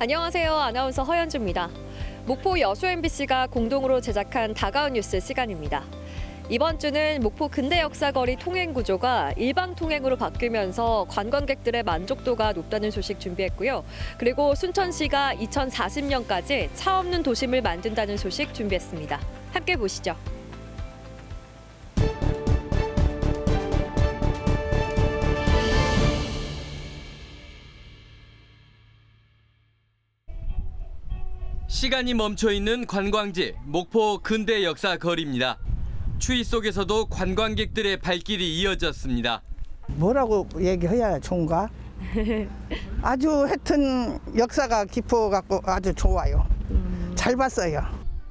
안녕하세요. 아나운서 허연주입니다. 목포 여수 MBC가 공동으로 제작한 다가온 뉴스 시간입니다. 이번 주는 목포 근대 역사거리 통행 구조가 일방 통행으로 바뀌면서 관광객들의 만족도가 높다는 소식 준비했고요. 그리고 순천시가 2040년까지 차 없는 도심을 만든다는 소식 준비했습니다. 함께 보시죠. 시간이 멈춰있는 관광지 목포 근대 역사 거리입니다. 추위 속에서도 관광객들의 발길이 이어졌습니다. 뭐라고 얘기해야 좋은가? 아주 하여튼 역사가 깊어갖고 아주 좋아요. 잘 봤어요.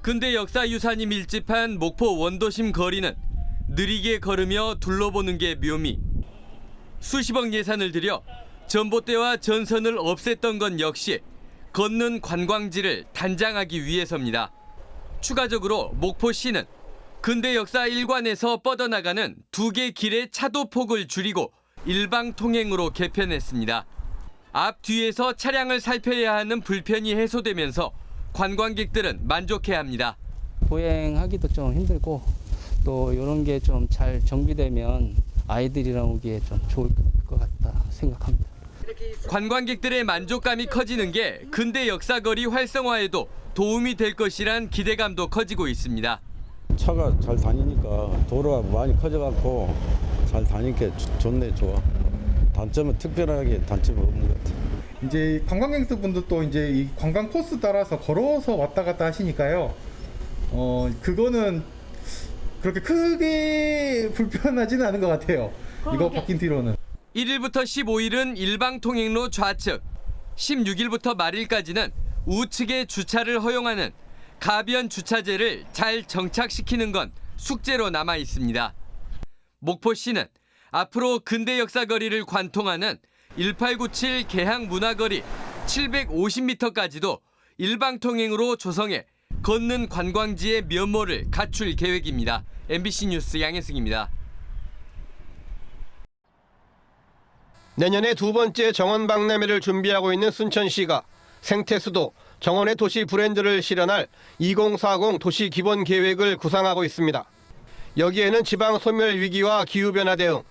근대 역사 유산이 밀집한 목포 원도심 거리는 느리게 걸으며 둘러보는 게 묘미. 수십억 예산을 들여 전봇대와 전선을 없앴던 건 역시 걷는 관광지를 단장하기 위해서입니다. 추가적으로 목포시는 근대 역사 일관에서 뻗어나가는 두 개 길의 차도 폭을 줄이고 일방 통행으로 개편했습니다. 앞 뒤에서 차량을 살펴야 하는 불편이 해소되면서 관광객들은 만족해야 합니다. 보행하기도 좀 힘들고 또 이런 게 좀 잘 정비되면 아이들이랑 오기에 좀 좋을 것 같다 생각합니다. 관광객들의 만족감이 커지는 게 근대 역사거리 활성화에도 도움이 될 것이란 기대감도 커지고 있습니다. 차가 잘 다니니까 도로가 많이 커져갖고 잘 다니니까 좋네, 좋아. 단점은 특별하게 단점은 없는 것 같아요. 이제 관광객분들도 이제 이 관광 코스 따라서 걸어서 왔다 갔다 하시니까요. 그거는 그렇게 크게 불편하지는 않은 것 같아요. 이거 바뀐 뒤로는. 1일부터 15일은 일방 통행로 좌측, 16일부터 말일까지는 우측에 주차를 허용하는 가변 주차제를 잘 정착시키는 건 숙제로 남아 있습니다. 목포시는 앞으로 근대 역사거리를 관통하는 1897 개항 문화거리 750m까지도 일방 통행으로 조성해 걷는 관광지의 면모를 갖출 계획입니다. MBC 뉴스 양혜승입니다. 내년에 두 번째 정원 박람회를 준비하고 있는 순천시가 생태수도 정원의 도시 브랜드를 실현할 2040 도시 기본 계획을 구상하고 있습니다. 여기에는 지방 소멸 위기와 기후변화 대응,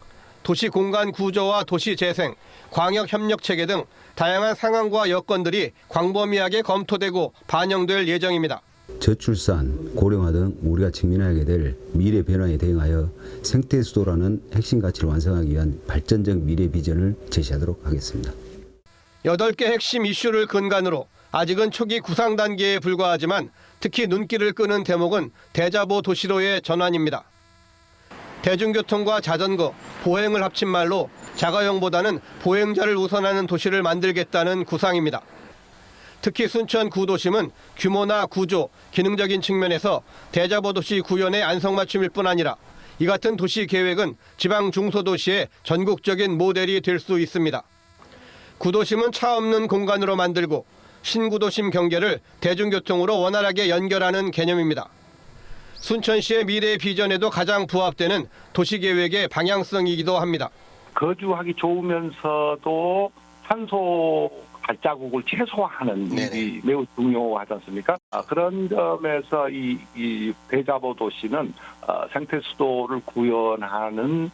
도시 공간 구조와 도시 재생, 광역 협력 체계 등 다양한 상황과 여건들이 광범위하게 검토되고 반영될 예정입니다. 저출산, 고령화 등 우리가 직면하게 될 미래 변화에 대응하여 생태수도라는 핵심 가치를 완성하기 위한 발전적 미래 비전을 제시하도록 하겠습니다. 8개 핵심 이슈를 근간으로 아직은 초기 구상 단계에 불과하지만 특히 눈길을 끄는 대목은 대자보 도시로의 전환입니다. 대중교통과 자전거, 보행을 합친 말로 자가용보다는 보행자를 우선하는 도시를 만들겠다는 구상입니다. 특히 순천 구도심은 규모나 구조, 기능적인 측면에서 대자보 도시 구현의 안성맞춤일 뿐 아니라 이 같은 도시 계획은 지방 중소도시의 전국적인 모델이 될 수 있습니다. 구도심은 차 없는 공간으로 만들고 신구도심 경계를 대중교통으로 원활하게 연결하는 개념입니다. 순천시의 미래 비전에도 가장 부합되는 도시계획의 방향성이기도 합니다. 거주하기 좋으면서도 탄소 발자국을 최소화하는 일이 매우 중요하지 않습니까? 그런 점에서 이 대자보 도시는 생태수도를 구현하는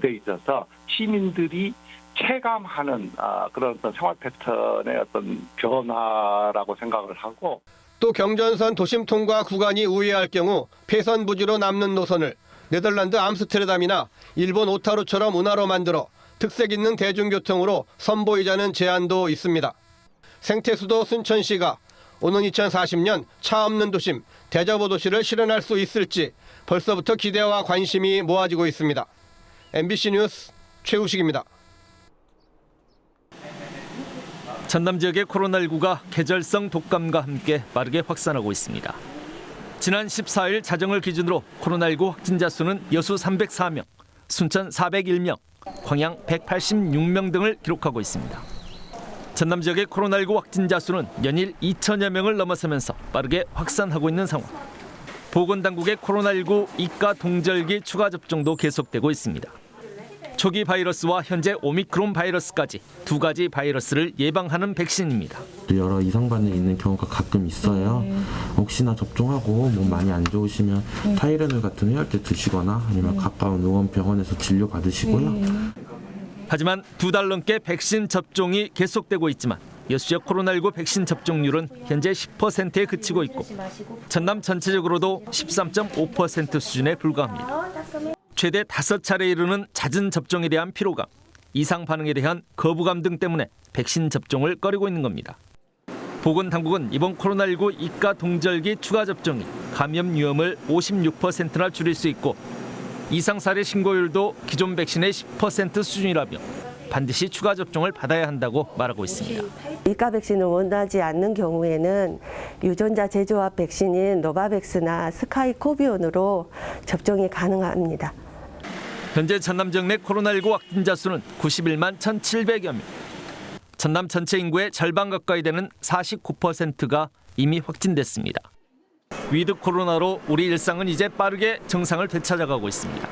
데 있어서 시민들이 체감하는 그런 어떤 생활 패턴의 어떤 변화라고 생각을 하고, 또 경전선 도심 통과 구간이 우회할 경우 폐선 부지로 남는 노선을 네덜란드 암스테르담이나 일본 오타루처럼 운하로 만들어 특색 있는 대중교통으로 선보이자는 제안도 있습니다. 생태수도 순천시가 오는 2040년 차 없는 도심, 대자보 도시를 실현할 수 있을지 벌써부터 기대와 관심이 모아지고 있습니다. MBC 뉴스 최우식입니다. 전남 지역의 코로나19가 계절성 독감과 함께 빠르게 확산하고 있습니다. 지난 14일 자정을 기준으로 코로나19 확진자 수는 여수 304명, 순천 401명, 광양 186명 등을 기록하고 있습니다. 전남 지역의 코로나19 확진자 수는 연일 2천여 명을 넘어서면서 빠르게 확산하고 있는 상황. 보건당국의 코로나19 이가 동절기 추가 접종도 계속되고 있습니다. 초기 바이러스와 현재 오미크론 바이러스까지 두 가지 바이러스를 예방하는 백신입니다. 여러 이상 반응이 있는 경우가 가끔 있어요. 혹시나 접종하고 몸 많이 안 좋으시면 타이레놀 같은 해열제 드시거나 아니면 가까운 의원병원에서 진료 받으시고요. 하지만 2달 넘게 백신 접종이 계속되고 있지만 여수 지역 코로나19 백신 접종률은 현재 10%에 그치고 있고 전남 전체적으로도 13.5% 수준에 불과합니다. 최대 5차례에 이르는 잦은 접종에 대한 피로감, 이상 반응에 대한 거부감 등 때문에 백신 접종을 꺼리고 있는 겁니다. 보건당국은 이번 코로나19 이가 동절기 추가 접종이 감염 위험을 56%나 줄일 수 있고 이상 사례 신고율도 기존 백신의 10% 수준이라며 반드시 추가 접종을 받아야 한다고 말하고 있습니다. 이가 백신을 원하지 않는 경우에는 유전자 제조합 백신인 노바백스나 스카이코비온으로 접종이 가능합니다. 현재 전남 지역 내 코로나19 확진자 수는 91만 1,700여 명. 전남 전체 인구의 절반 가까이 되는 49%가 이미 확진됐습니다. 위드 코로나로 우리 일상은 이제 빠르게 정상을 되찾아가고 있습니다.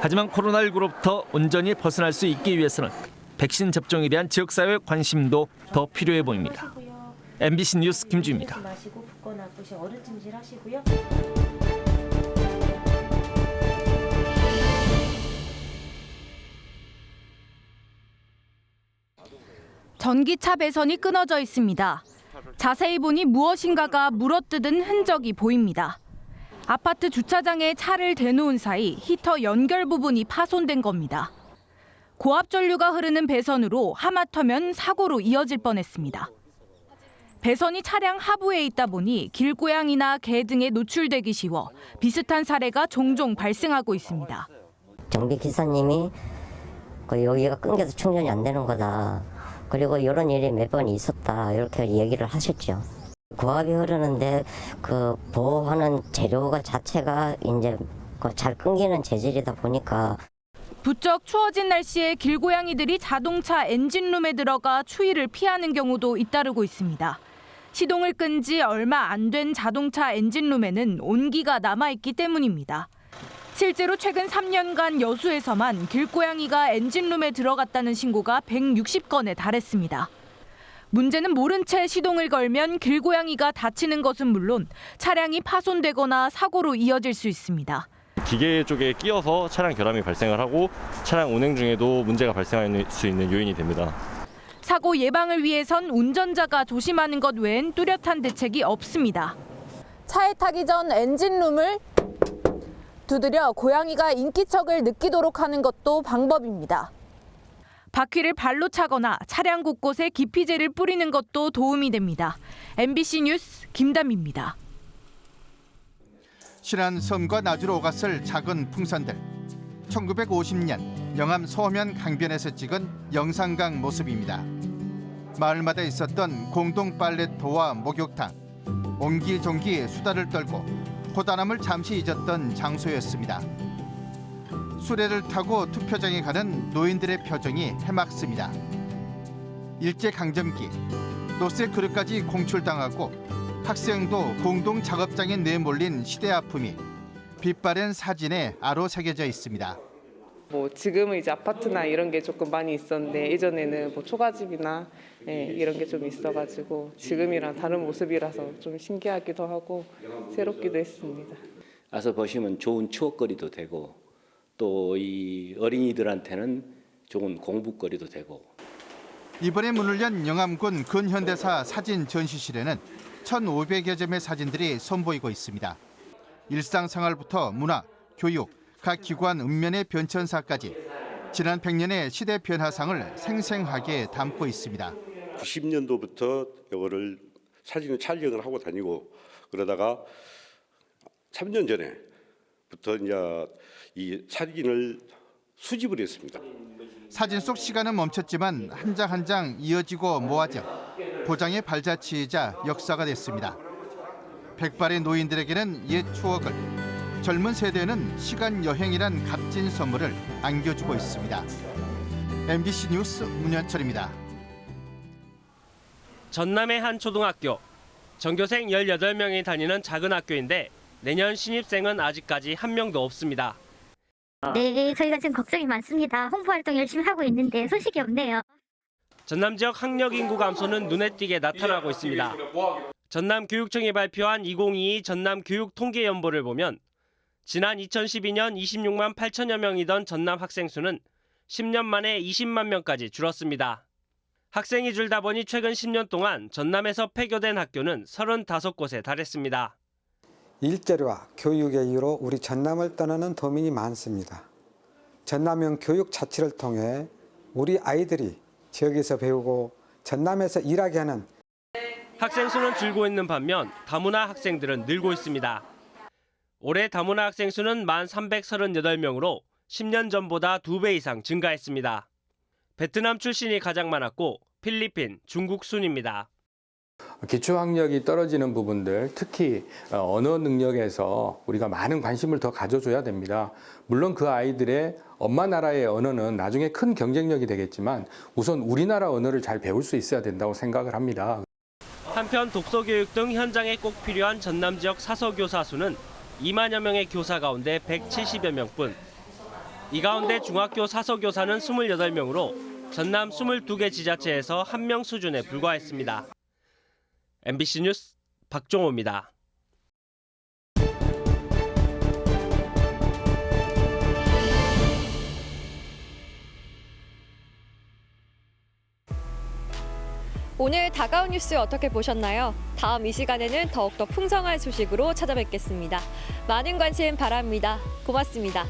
하지만 코로나19로부터 온전히 벗어날 수 있기 위해서는 백신 접종에 대한 지역사회의 관심도 더 필요해 보입니다. MBC 뉴스 김주입니다. 전기차 배선이 끊어져 있습니다. 자세히 보니 무엇인가가 물어뜯은 흔적이 보입니다. 아파트 주차장에 차를 대놓은 사이 히터 연결 부분이 파손된 겁니다. 고압 전류가 흐르는 배선으로 하마터면 사고로 이어질 뻔했습니다. 배선이 차량 하부에 있다 보니 길고양이나 개 등에 노출되기 쉬워 비슷한 사례가 종종 발생하고 있습니다. 정비 기사님이 여기가 끊겨서 충전이 안 되는 거다. 그리고 이런 일이 몇 번 있었다. 이렇게 얘기를 하셨죠. 고압이 흐르는데 그 보호하는 재료가 자체가 이제 잘 끊기는 재질이다 보니까 부쩍 추워진 날씨에 길고양이들이 자동차 엔진룸에 들어가 추위를 피하는 경우도 잇따르고 있습니다. 시동을 끈 지 얼마 안 된 자동차 엔진룸에는 온기가 남아있기 때문입니다. 실제로 최근 3년간 여수에서만 길고양이가 엔진룸에 들어갔다는 신고가 160건에 달했습니다. 문제는 모른 채 시동을 걸면 길고양이가 다치는 것은 물론 차량이 파손되거나 사고로 이어질 수 있습니다. 기계 쪽에 끼어서 차량 결함이 발생을 하고 차량 운행 중에도 문제가 발생할 수 있는 요인이 됩니다. 사고 예방을 위해선 운전자가 조심하는 것 외엔 뚜렷한 대책이 없습니다. 차에 타기 전 엔진룸을 두드려 고양이가 인기척을 느끼도록 하는 것도 방법입니다. 바퀴를 발로 차거나 차량 곳곳에 기피제를 뿌리는 것도 도움이 됩니다. MBC 뉴스 김담입니다. 실한 섬과 나주로 오갔을 작은 풍선들. 1950년 영암 소면 강변에서 찍은 영산강 모습입니다. 마을마다 있었던 공동 빨래터와 목욕탕, 옹기종기 수다를 떨고 고단함을 잠시 잊었던 장소였습니다. 수레를 타고 투표장에 가는 노인들의 표정이 해맑습니다. 일제강점기 노쇠 그릇까지 공출당하고 학생도 공동 작업장에 내몰린 시대 아픔이 빛바랜 사진에 아로 새겨져 있습니다. 지금은 이제 아파트나 이런 게 조금 많이 있었는데 예전에는 초가집이나 이런 게 좀 있어가지고 지금이랑 다른 모습이라서 좀 신기하기도 하고 새롭기도 했습니다. 와서 보시면 좋은 추억거리도 되고 또 이 어린이들한테는 좋은 공부거리도 되고. 이번에 문을 연 영암군 근현대사 사진 전시실에는 1,500여 점의 사진들이 선보이고 있습니다. 일상생활부터 문화, 교육, 각 기관 읍면의 변천사까지 지난 100년의 시대 변화상을 생생하게 담고 있습니다. 90년도부터 이거를 사진을 촬영을 하고 다니고 그러다가 3년 전에부터 이제 이 사진을 수집을 했습니다. 사진 속 시간은 멈췄지만 한 장 한 장 이어지고 모아져 보장의 발자취이자 역사가 됐습니다. 백발의 노인들에게는 옛 추억을, 젊은 세대는 시간 여행이란 값진 선물을 안겨주고 있습니다. MBC 뉴스 문현철입니다. 전남의 한 초등학교. 전교생 18명이 다니는 작은 학교인데 내년 신입생은 아직까지 한 명도 없습니다. 네, 저희가 지금 걱정이 많습니다. 홍보활동 열심히 하고 있는데 소식이 없네요. 전남 지역 학력 인구 감소는 눈에 띄게 나타나고 있습니다. 전남교육청이 발표한 2022 전남 교육 통계 연보를 보면 지난 2012년 26만 8천여 명이던 전남 학생 수는 10년 만에 20만 명까지 줄었습니다. 학생이 줄다 보니 최근 10년 동안 전남에서 폐교된 학교는 35곳에 달했습니다. 일자리와 교육의 이유로 우리 전남을 떠나는 도민이 많습니다. 전남형 교육 자치를 통해 우리 아이들이 지역에서 배우고 전남에서 일하게 하는 학생 수는 줄고 있는 반면 다문화 학생들은 늘고 있습니다. 올해 다문화 학생 수는 1,338명으로 10년 전보다 2배 이상 증가했습니다. 베트남 출신이 가장 많았고 필리핀, 중국 순입니다. 기초학력이 떨어지는 부분들, 특히 언어 능력에서 우리가 많은 관심을 더 가져줘야 됩니다. 물론 그 아이들의 엄마 나라의 언어는 나중에 큰 경쟁력이 되겠지만 우선 우리나라 언어를 잘 배울 수 있어야 된다고 생각을 합니다. 한편 독서교육 등 현장에 꼭 필요한 전남 지역 사서교사 수는 2만여 명의 교사 가운데 170여 명뿐. 이 가운데 중학교 사서교사는 28명으로 전남 22개 지자체에서 1명 수준에 불과했습니다. MBC 뉴스 박종호입니다. 오늘 다가온 뉴스 어떻게 보셨나요? 다음 이 시간에는 더욱더 풍성한 소식으로 찾아뵙겠습니다. 많은 관심 바랍니다. 고맙습니다.